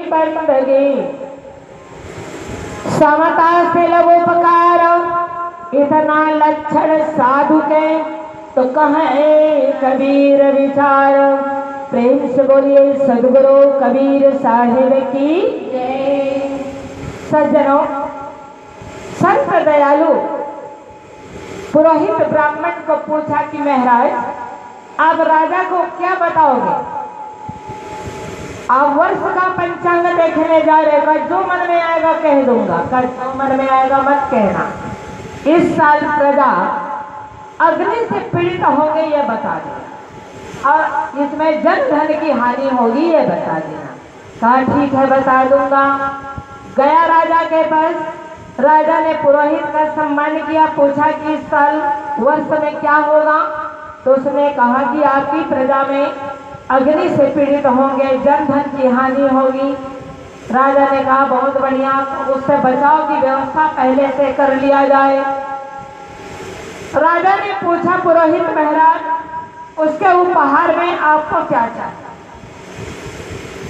बंदगी समता से लवोपकार इतना लक्षण साधु के तो कहे कबीर विचार। प्रेम से बोलिए सदगुरु कबीर साहिब की जय। सज्जनों, संत दयालु पुरोहित ब्राह्मण को पूछा कि महाराज आप राजा को क्या बताओगे? आप वर्ष का पंचांग देखने जा रहे हो, जो मन में आएगा कह दूंगा, जो मन में आएगा मत कहना। इस साल प्रजा अग्नि से पीड़ित होंगे ये बता देना, और इसमें जन धन की हानि होगी ये बता देना। कहा ठीक है बता दूंगा। गया राजा के पास, राजा ने पुरोहित का सम्मान किया, पूछा कि इस साल वर्ष में क्या होगा? तो उसने कहा कि आपकी प्रजा में अग्नि से पीड़ित होंगे, जन धन की हानि होगी। राजा ने कहा बहुत बढ़िया, उससे बचाव की व्यवस्था पहले से कर लिया जाए। राजा ने पूछा पुरोहित महाराज उसके उपहार में आपको क्या चाहिए?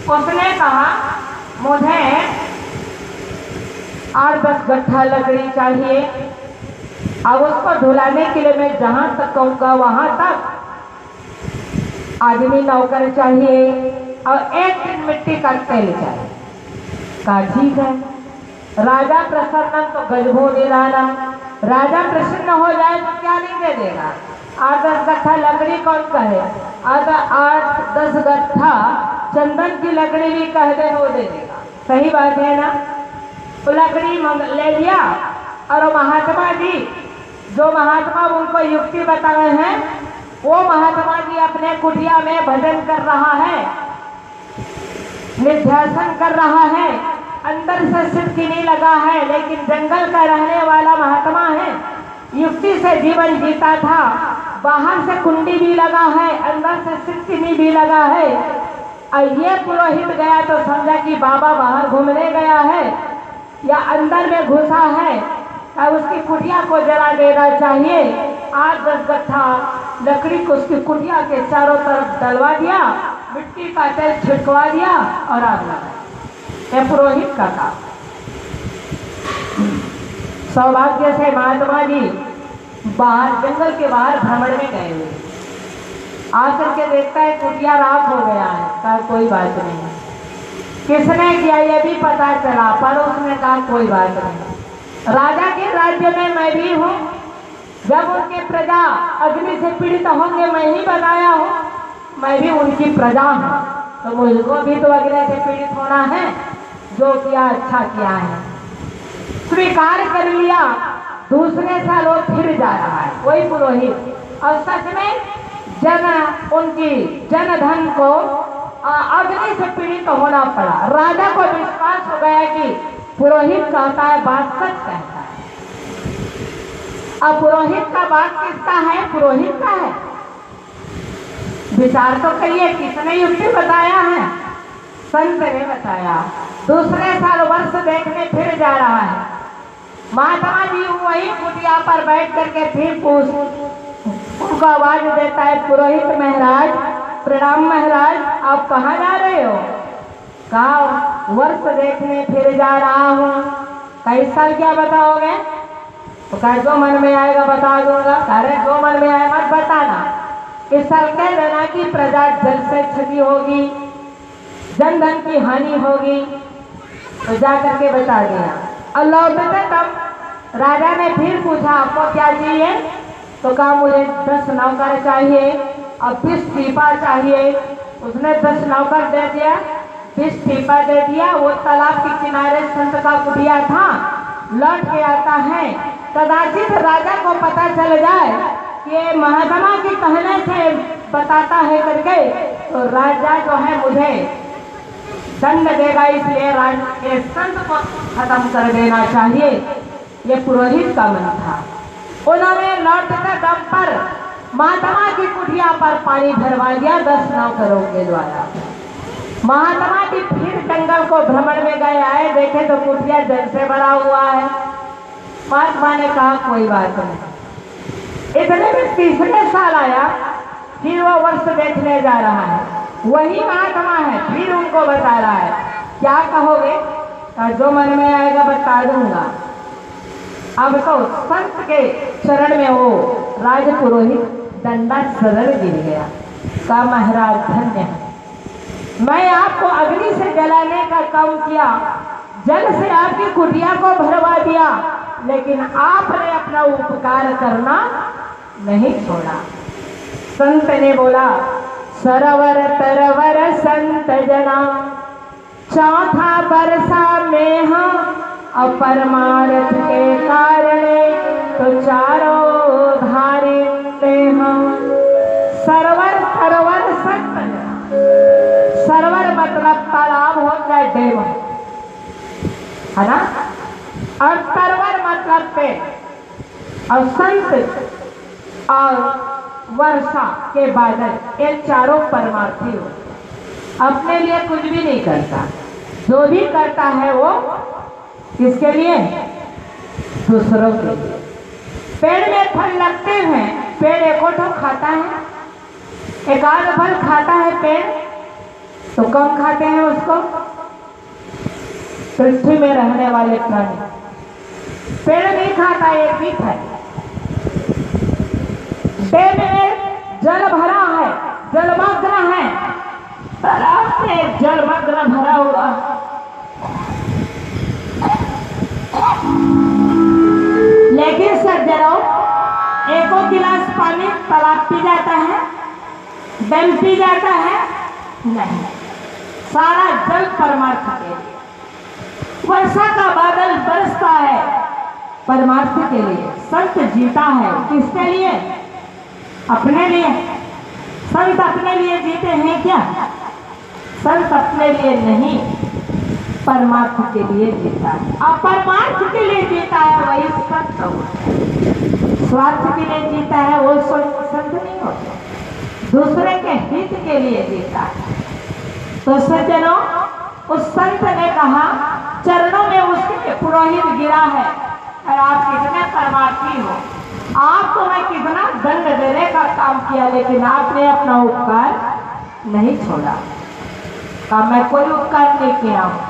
उसने कहा मुझे 8-10 गट्ठा लकड़ी चाहिए। अब उसको धुलाने के लिए मैं जहां तक कहूँगा वहां तक आदमी नौकर चाहिए और 1 दिन मिट्टी का तेल चाहिए। कहा ठीक है। राजा प्रसन्न तो गजबो दिलाना। राजा प्रसन्न हो जाए तो क्या नहीं दे देगा? 8-10 गट्ठा लकड़ी कौन कहे, अगर 8-10 गट्ठा चंदन की लकड़ी भी कह दे वो दे देगा। सही बात है ना? तो लकड़ी ले लिया, और महात्मा जी जो महात्मा उनको युक्ति बताए हैं, वो महात्मा जी अपने कुटिया में भजन कर रहा है, निध्यासन कर रहा है, अंदर से सिद्धि नहीं लगा है, लेकिन जंगल का रहने वाला महात्मा है, युक्ति से जीवन जीता था। बाहर से कुंडी भी लगा है, अंदर से सिद्धि भी लगा है। और ये पुरोहित गया तो समझा कि बाबा बाहर घूमने गया है या अंदर में घुसा है, अब उसकी कुटिया को जला देना चाहिए। 8-10 गट्ठा लकड़ी को उसकी कुटिया के चारों तरफ डलवा दिया, मिट्टी का तेल छिड़कवा दिया और आग लगा। यह पुरोहित का काम। सौभाग्य से महात्मा जी बाहर जंगल के बाहर भ्रमण में गए हुए, आकर के देखता है कुटिया राख हो गया है। कहा कोई बात नहीं, किसने किया ये भी पता चला, पर उसने कहा कोई बात नहीं, राजा के राज्य में मैं भी हूँ, जब उनके प्रजा अग्नि से पीड़ित होंगे मैं ही बताया हूँ, मैं भी उनकी प्रजा हूँ, तो मुझको भी तो अग्नि से पीड़ित होना है। जो किया अच्छा किया है, स्वीकार कर लिया। दूसरे साल वो फिर जा रहा है वही पुरोहित, और सच में उनकी जन धन को अग्नि से पीड़ित होना पड़ा। राजा को विश्वास हो गया कि पुरोहित कहता है बात सच कहता है। अब पुरोहित का बात किसका है? पुरोहित का है। विचार तो करिए, किसने युक्ति बताया है? संत ने बताया। दूसरे साल वर्ष देखने फिर जा रहा है। महात्मा जी वही कुटिया पर बैठ करके फिर उनको आवाज देता है पुरोहित महाराज प्रणाम महाराज, आप कहाँ जा रहे हो? कहा वर्ष देखने फिर जा रहा हूँ। कई साल क्या बताओगे? तो कहा जो मन में आएगा बता दूंगा। अरे जो मन में आए मत बताना, इस साल कह देना कि प्रजा जल से क्षति होगी, जन धन की हानि होगी, तो जा करके बता दिया। और लौटते तब राजा ने फिर पूछा आपको क्या चाहिए? तो कहा मुझे 10 नौकर चाहिए और 20 पीपा चाहिए। उसने 10 नौकर दे दिया, 20 पीपा दे दिया। वो तालाब के किनारे संत का कुटिया था। लौट के आता है, कदाचित राजा को पता चल जाए कि ये महात्मा के कहने से बताता है करके, तो राजा जो है मुझे दंड देगा, इसलिए ये संत को खत्म कर देना चाहिए। ये पुरोहित का मन था। उन्होंने लौटते दम पर महात्मा की कुटिया पर पानी भरवा दिया 10 नौकरों के द्वारा। महात्मा जी फिर जंगल को भ्रमण में गए, आए देखे तो कुटिया जल से भरा हुआ है। महात्मा ने कहा कोई बात नहीं। इतने में तीसरे साल आया, फिर वो वर्ष देखने जा रहा है। वही महात्मा है, फिर उनको बता रहा है क्या जो मन में आएगा बता दूंगा। अब तो संत के चरण में वो राजपुरोहित डंडा सरल गिर गया। का महाराज धन्य है, मैं आपको अग्नि से जलाने का काम किया, जल से आपकी कुटिया को भरवा दिया, लेकिन आपने अपना उपकार करना नहीं छोड़ा। संत ने बोला, सरवर तरवर संत जना, चौथा बरसा में हम अपरमार्थ के कारण तो चारों धारे हम। सरवर तरवर संत जना, सरवर मतलब तालाब हो जाए डेम, है ना, और तरवर मतलब पेड़, और संत और वर्षा के बादल, ये चारों परमार्थी हो। अपने लिए कुछ भी नहीं करता, जो भी करता है वो किसके लिए? दूसरों के लिए। पेड़ में फल लगते हैं, पेड़ एकोठो खाता है, एक आध फल खाता है पेड़, तो कम खाते हैं उसको? पृथ्वी में रहने वाले प्राणी पेड़ नहीं खाता, एक भी फल। पेड़ में जल भरा है, जलमग्न है, तालाब में जलमग्न भरा हुआ। लेकिन सज्जनों, एको गिलास पानी तालाब पी जाता है, डैम पी जाता है? नहीं, सारा जल परमार्थ के लिए। वर्षा का बादल बरसता है परमार्थ के लिए। संत जीता है किसके लिए? अपने लिए। संत अपने लिए जीते हैं क्या? संत अपने लिए नहीं, परमार्थ के लिए जीता है। और परमार्थ के लिए जीता है वही संत होता। स्वार्थ के लिए जीता है वो संत नहीं होता, दूसरे के हित के लिए जीता है। तो सज्जनों, उस संत ने कहा, चरणों में उसके पुरोहित गिरा है, और आप कितने परमार्थी हो, आपको मैं कितना दंड देने का काम किया, लेकिन आपने अपना उपकार नहीं छोड़ा। कहा मैं कोई उपकार नहीं किया हूँ।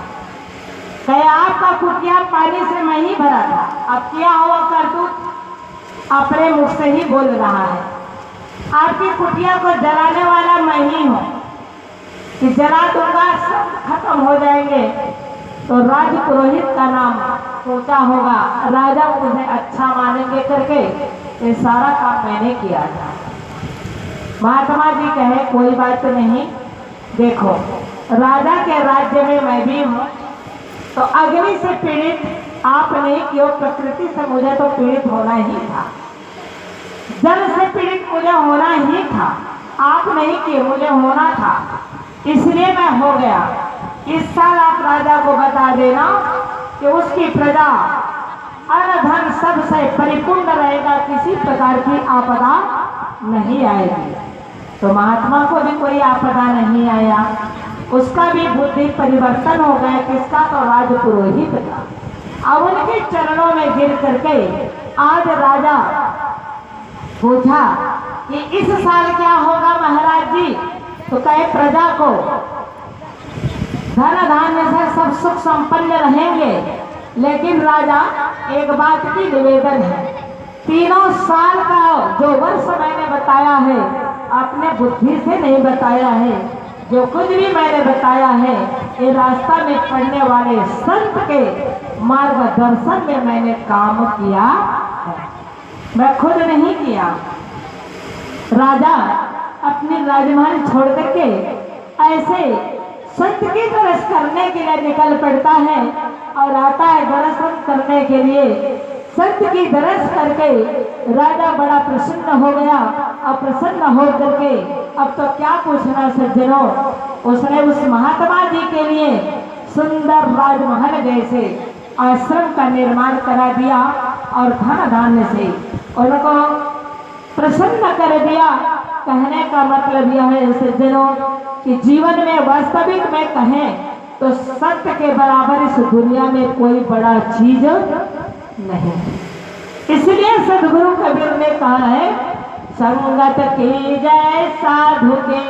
कहे आपका कुटिया पानी से मैं ही भरा था, अब क्या हुआ करतूत अपने मुख से ही बोल रहा है। आपकी कुटिया को जलाने वाला मैं ही हूँ, कि जला दूंगा सब खत्म हो जाएंगे, तो राजपुरोहित का नाम सोचा होगा, राजा मुझे अच्छा मानेंगे करके ये सारा काम मैंने किया था। महात्मा जी कहे कोई बात नहीं, देखो राजा के राज्य में मैं भी हूँ, तो अग्नि से पीड़ित आप नहीं क्यों, प्रकृति से मुझे तो पीड़ित होना ही था, जल से पीड़ित मुझे होना ही था, आप नहीं किए, मुझे होना था, इसलिए मैं हो गया। इस साल आप राजा को बता देना कि उसकी प्रजा अन्न धन सबसे परिपूर्ण रहेगा, किसी प्रकार की आपदा नहीं आएगी। तो महात्मा को भी कोई आपदा नहीं आया, उसका भी बुद्धि परिवर्तन हो गया, किसका? तो राजपुरोहित का। अब उनके चरणों में गिर करके आज राजा पूछा कि इस साल क्या होगा महाराज जी? तो कहे प्रजा को धन धान्य से सब सुख संपन्न रहेंगे, लेकिन राजा एक बात की निवेदन है, 3 साल का जो वर्ष मैंने बताया है आपने बुद्धि से नहीं बताया है, जो कुछ भी मैंने बताया है ये रास्ता में पड़ने वाले संत के मार्गदर्शन में मैंने काम किया है, मैं खुद नहीं किया। राजा अपनी राजमहल छोड़ करके ऐसे संत की दर्श करने के लिए निकल पड़ता है, और आता है दर्शन करने के लिए। संत की दर्श करके राजा बड़ा प्रसन्न हो गया, और प्रसन्न हो करके अब तो क्या पूछना सज्जनों, उसने उस महात्मा जी के लिए सुंदर राजमहल जैसे आश्रम का निर्माण करा दिया, और धन धान्य से उनको प्रसन्न कर दिया। कहने का मतलब यह है सज्जनों कि जीवन में वास्तविक में कहें तो सत्य के बराबर इस दुनिया में कोई बड़ा चीज नहीं। इसलिए सदगुरु कबीर ने कहा है, संगत की जय साधु के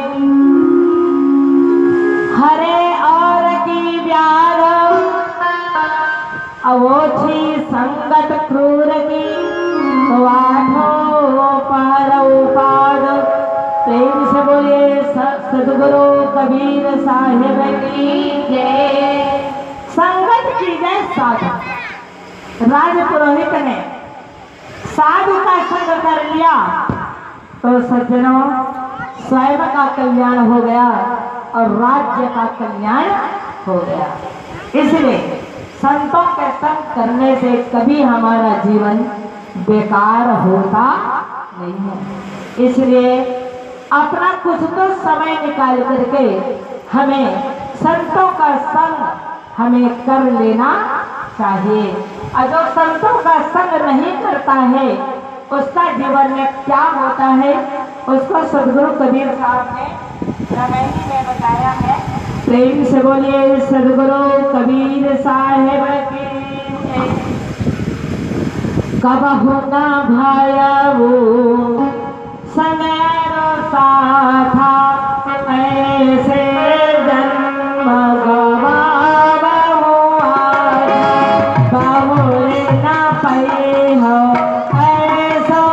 हरे और की व्यार कबीर साहिब की जय। संगत की जय साधु। राज पुरोहित ने साधु का संग कर लिया तो सज्जनों स्वयं का कल्याण हो गया और राज्य का कल्याण हो गया। इसलिए संतों के संग करने से कभी हमारा जीवन बेकार होता नहीं है। इसलिए अपना कुछ तो समय निकाल करके हमें संतों का संग हमें कर लेना चाहिए। और जो संतों का संग नहीं करता है उसका जीवन में क्या होता है उसको सदगुरु कबीर साहब ने रमैनी में बताया है। प्रेम से बोलिए सदगुरु कबीर साहिब की जय। कबहु न भायऊ संग साथा ऐसे जन्म गवावहु बहुरे न पै हो ऐसो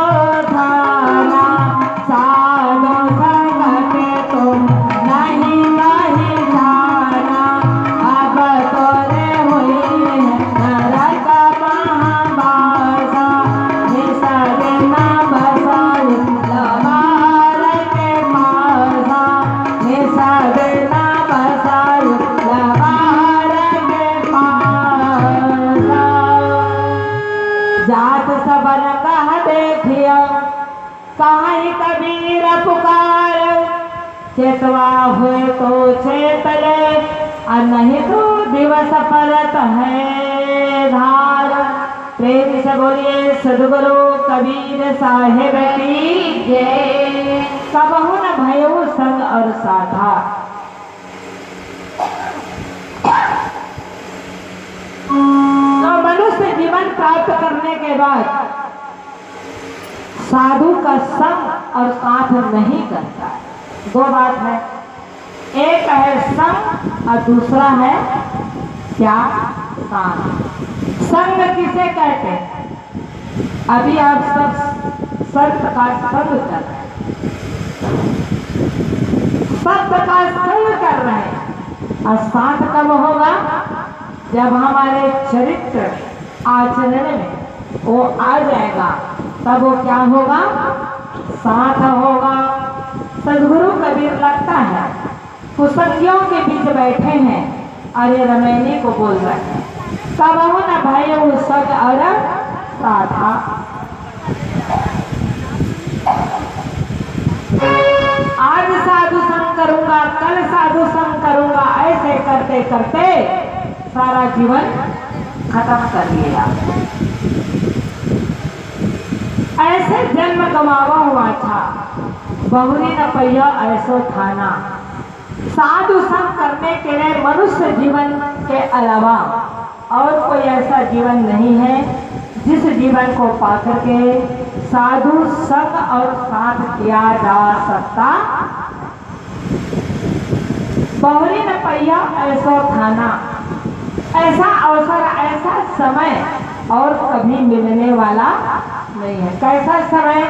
थाना साधु संगत तुम नहीं कही जाना। अब तोरे हुई नरक महाबासा निसर न बसाई लबार के पासा निसर न बसाई लबार के पासा। जात सबन कह देखियो कहीं कबीर पुकार चेतवा हुए तो चेतले और नहीं तो दिवस परत है धार। प्रेम से बोलिए सदगुरु कबीर साहिब की जय। कबहु न भयऊ संग और साधा। तो मनुष्य जीवन प्राप्त करने के बाद साधु का संग और साथ नहीं करता। दो बात है, एक है संग और दूसरा है क्या साथ। संग किसे कहते हैं? अभी आप सब संत का संग कर रहे हैं, संत का संग कर रहे हैं। और साथ कब होगा? जब हमारे चरित्र आचरण में वो आ जाएगा तब वो क्या होगा? साथ होगा। सदगुरु कबीर लगता है कुसंगियों के बीच बैठे हैं और ये रमैनी को बोल रहे हैं कबहु न भयऊ संग और साधा। आज साधु संग करूंगा कल साधु संग करूंगा ऐसे करते करते सारा जीवन खत्म कर लिया। ऐसे जन्म गंवावा हुआ था बहुरी न पहिया ऐसो थाना। साधु संग करने के लिए मनुष्य जीवन के अलावा और कोई ऐसा जीवन नहीं है जिस जीवन को पाकर के साधु संग और साथ किया जा सकता। बहुरी न पहिया ऐसो थाना। ऐसा अवसर ऐसा समय और कभी मिलने वाला नहीं है। कैसा समय?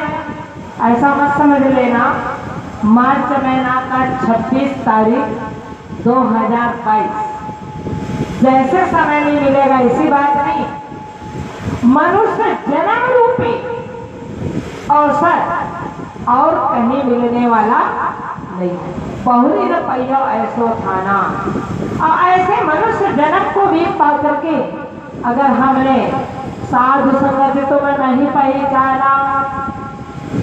ऐसा मत समझ लेना मार्च महीना का 26 तारीख 2022 जैसे समय नहीं मिलेगा इसी बात नहीं। मनुष्य जन्म रूपी अवसर और कहीं मिलने वाला नहीं है। बहुरी न पहिया ऐसो थाना। और ऐसे मनुष्य जन्म को भी पा करके अगर हमने साधु संगत तो मैं नहीं पहचाना,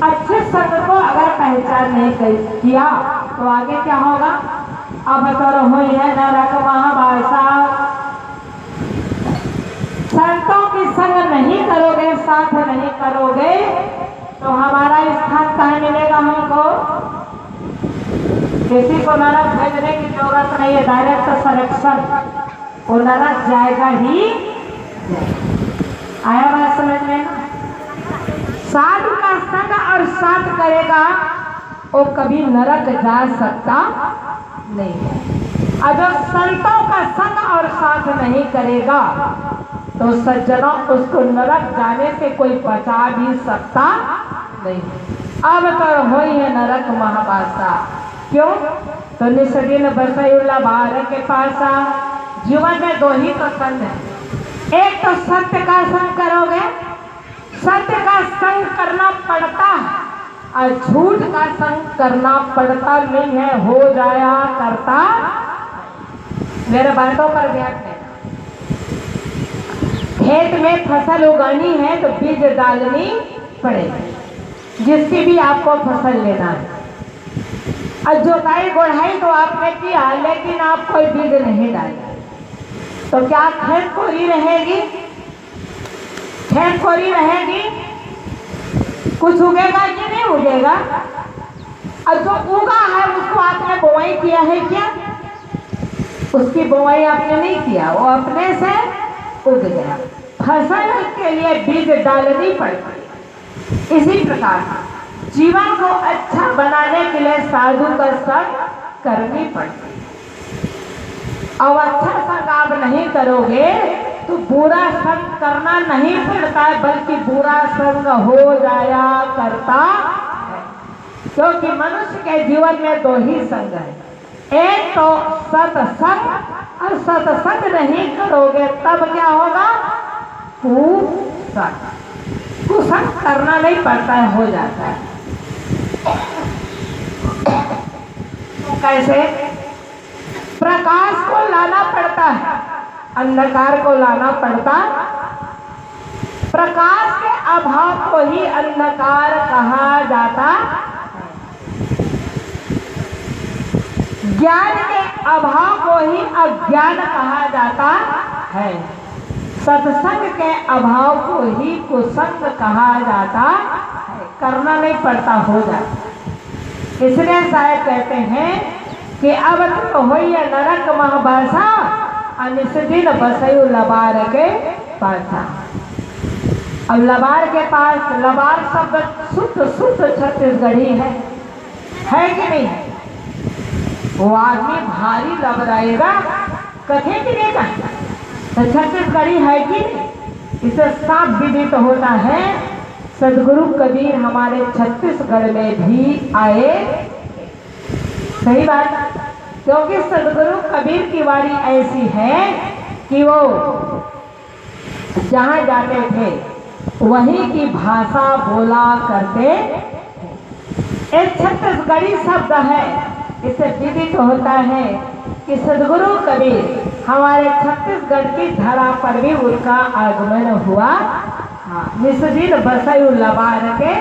अच्छे संग को अगर पहचान नहीं किया तो आगे क्या होगा? अब तो हुई है नरक महाबासा। संतों की संग नहीं करोगे साथ नहीं करोगे तो हमारा स्थान कहाँ मिलेगा? हमको किसी को नरक भेजने की जरूरत नहीं है। डायरेक्ट सिलेक्शन वो नरक जाएगा ही। आया बात समझ में? साधु का संग और साथ करेगा वो कभी नरक जा सकता नहीं है। अगर संतों का संग और साथ नहीं करेगा तो सज्जनों उसको नरक जाने से कोई बचा भी सकता नहीं। अब तो हुई है नरक महाबासा। क्यों? तो निस्दिन बसयुल्ला बार के पासा। जीवन में दो ही तो संग है, एक तो सत्य का संग करोगे, सत्य का संग करना पड़ता है, और झूठ का संग करना पड़ता नहीं है, हो जाया करता। मेरे बातों पर ध्यान देना। खेत में फसल उगानी है तो बीज डालनी पड़ेगी, जिसकी भी आपको फसल लेना है। और जोताई गोढ़ाई तो आपने किया, लेकिन आप कोई बीज नहीं डाला, तो क्या खेत कोरी रहेगी? खेत कोरी रहेगी? कुछ उगेगा कि नहीं उगेगा? और जो उगा है उसको आपने बुआई किया है क्या? उसकी बुआई आपने नहीं किया, वो अपने से उग गया। फसल के लिए बीज डालनी पड़ती। इसी प्रकार जीवन को अच्छा बनाने के लिए साधु का संग करनी पड़ती। अब अच्छा संग आप नहीं करोगे तो बुरा संग करना नहीं पड़ता है, बल्कि बुरा संग हो जाया करता है। क्योंकि मनुष्य के जीवन में दो ही संग है, एक तो सत्संग, और सत्संग नहीं करोगे तब क्या होगा? कुसंग। कुसंग करना नहीं पड़ता है, हो जाता है। तो कैसे? प्रकाश को लाना पड़ता है, अंधकार को लाना पड़ता। प्रकाश के अभाव को ही अंधकार कहा जाता, ज्ञान के अभाव को ही अज्ञान कहा जाता है, सत्संग के अभाव को ही कुसंग कहा जाता है। करना नहीं पड़ता, हो जाता। इसलिए शायद कहते हैं कि अब तो हो नरक महाभाषा, निस्दिन बसयु लबार के पासा। अब लबार के पास, लबार शब्द शुद्ध शुद्ध छत्तीसगढ़ी है कि नहीं? वो आदमी भारी लबराएगा, कथे कि नहीं का? तो छत्तीसगढ़ी है कि नहीं? इसे साफ विदित होता है। सदगुरु कबीर हमारे छत्तीसगढ़ में भी आए, सही बात, क्योंकि सदगुरु कबीर की वाणी ऐसी है कि वो जहाँ जाते थे वहीं की भाषा बोला करते। एक छत्तीसगढ़ी शब्द है, इससे विदित होता है कि सदगुरु कबीर हमारे छत्तीसगढ़ की धरा पर भी उनका आगमन हुआ। निस्दिन बसयु लबार के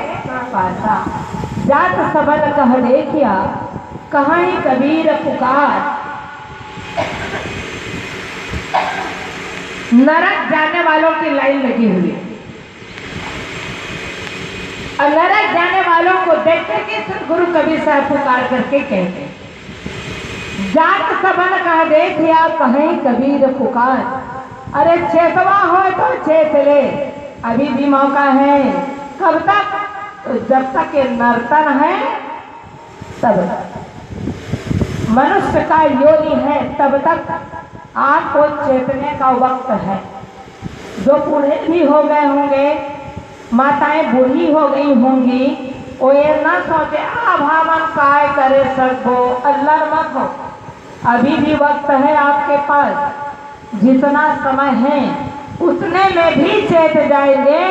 पासा। जात सबन कह देखिया, कहीं कबीर पुकार। नरक जाने वालों की लाइन लगी हुई है, और नरक जाने वालों को देख करके सदगुरु कबीर साहब पुकार करके कहते, जात सबन कह देखिया, कहीं कबीर पुकार। अरे चेतवा हो तो चेत ले, अभी भी मौका है। कब तक? तो जब तक ये नर्तन है तब तक, मनुष्य का योनि है तब तक आपको चेतने का वक्त है। जो बूढ़े भी हो गए होंगे, माताएं बूढ़ी हो गई होंगी, वो ये ना सोचे भावन काय करे सबको, अल्लाह मत हो। अभी भी वक्त है आपके पास, जितना समय है उतने में भी चेत जाएंगे।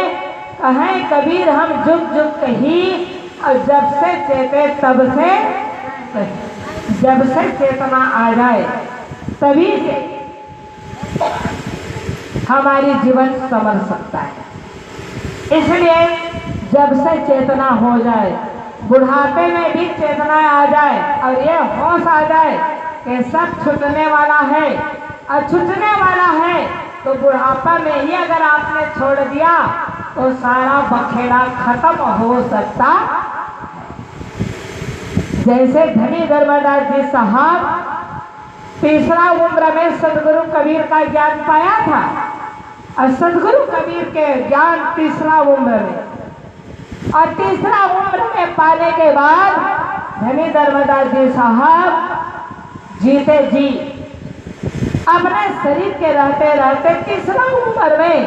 कहें कबीर हम जुग जुग कही, और जब से चेते तब से, जब से चेतना आ जाए तभी से हमारी जीवन संवर सकता है। इसलिए जब से चेतना हो जाए, बुढ़ापे में भी चेतना आ जाए, और ये होश आ जाए कि सब छूटने वाला है, और छूटने वाला है तो बुढ़ापा में ही अगर आपने छोड़ दिया तो सारा बखेड़ा खत्म हो सकता। जैसे धनी धर्मदास जी साहब तीसरा उम्र में सदगुरु कबीर का ज्ञान पाया था, और सदगुरु कबीर के ज्ञान तीसरा उम्र में, और तीसरा उम्र में पाने के बाद धनी धर्मदास जी साहब जीते जी अपने शरीर के रहते रहते तीसरा उम्र में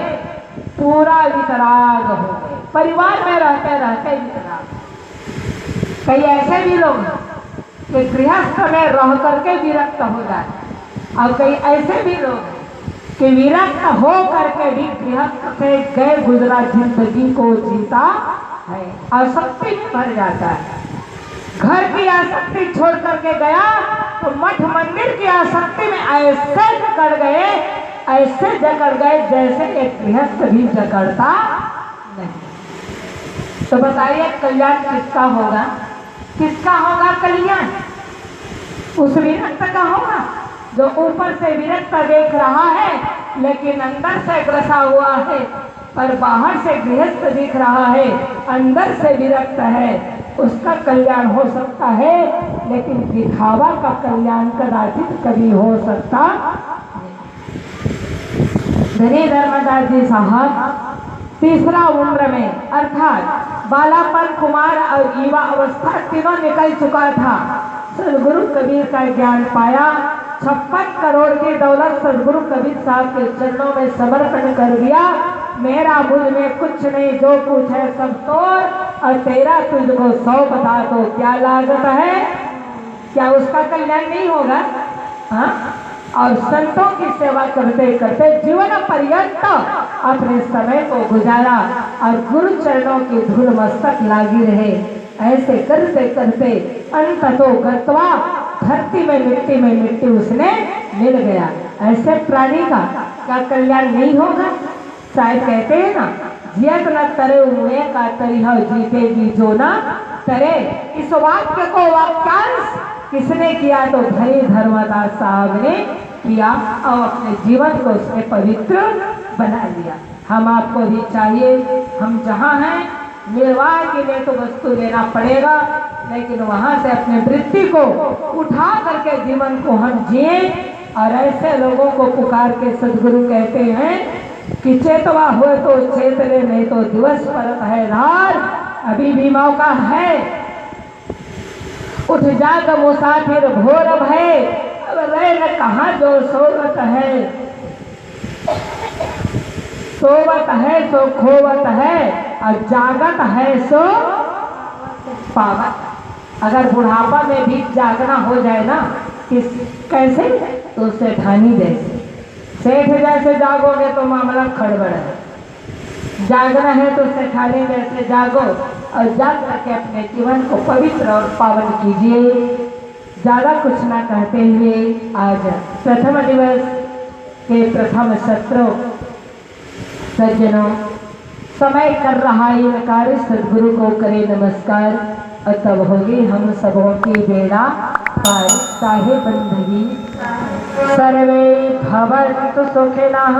पूरा वितराग हो गए, परिवार में रहते रहते वितराग। कई ऐसे भी लोग कि गृहस्थ में रह करके विरक्त हो जाए। और कई ऐसे भी लोग हैं कि विरक्त हो करके भी गृहस्थ से गए गुजरा जिंदगी को जीता है, आसक्ति भर जाता है। घर की आसक्ति छोड़ करके गया तो मठ मंदिर की आसक्ति में ऐसे जकड़ गए जैसे एक गृहस्थ भी जकड़ता नहीं। तो बताइए कल्याण किसका होगा? किसका होगा कल्याण? उस विरक्त का होगा जो ऊपर से विरक्त देख रहा है लेकिन अंदर से ग्रसा हुआ है, और बाहर से गृहस्थ दिख रहा है अंदर से विरक्त है। उसका कल्याण हो सकता है, लेकिन दिखावा का कल्याण कदाचित कभी हो सकता नहीं। धनी धर्मदास जी साहब तीसरा उम्र में अर्थात बालापन, कुमार और युवा अवस्था तीनों निकल चुका था। सदगुरु कबीर का ज्ञान पाया। 56 करोड़ की दौलत सदगुरु कबीर साहब के चरणों में समर्पण कर दिया। मेरा मुझ में कुछ नहीं, जो कुछ है सब तोड़, और तेरा तुझको 100 बता तो क्या लागत है। क्या उसका कल्याण नहीं होगा? हाँ। और संतों की सेवा करते करते जीवन पर्यंत अपने समय को गुजारा और गुरु चरणों की धूल मस्तक लागी रहे। ऐसे करते करते अंततो गत्वा धरती में मिट्टी उसने मिल गया। ऐसे प्राणी का क्या कल्याण नहीं होगा? शायद कहते हैं ना, जियत न तरे हुए का तरीह जीतेगी जो ना तरे। इस वाक्य को वाक्यांश किसने किया? तो धनी धर्मदास साहब ने किया और अपने जीवन को उसने पवित्र बना लिया। हम आपको भी चाहिए, हम जहाँ हैं निर्वाह के लिए तो वस्तु लेना पड़ेगा, लेकिन वहाँ से अपने वृत्ति को उठा करके जीवन को हम जिए। और ऐसे लोगों को पुकार के सदगुरु कहते हैं कि चेतवा हुए तो चेतले, नहीं तो दिवस परत है धार, अभी भी मौका है। उठ जाग मुसाफिर भोर भय, अब रहे न कहाँ जो सोवत है। सोवत है सो खोवत है, और जागत है सो पावत। अगर बुढ़ापा में भी जागना हो जाए ना, किस कैसे? तो सेठानी जैसे, सेठ जैसे जागोगे तो मामला खड़बड़ है। जागना है तो सेठानी जैसे जागो, और जाग करके अपने जीवन को पवित्र और पावन कीजिए। ज़्यादा कुछ ना कहते हुए आज प्रथम दिवस के प्रथम सत्रों सज्जनों समय कर रहा इनकार, सदगुरु को करे नमस्कार। और तब होगी हम सबों की बेड़ा पार। साहे बंदगी सर्वे भवन्तु सुखिनः।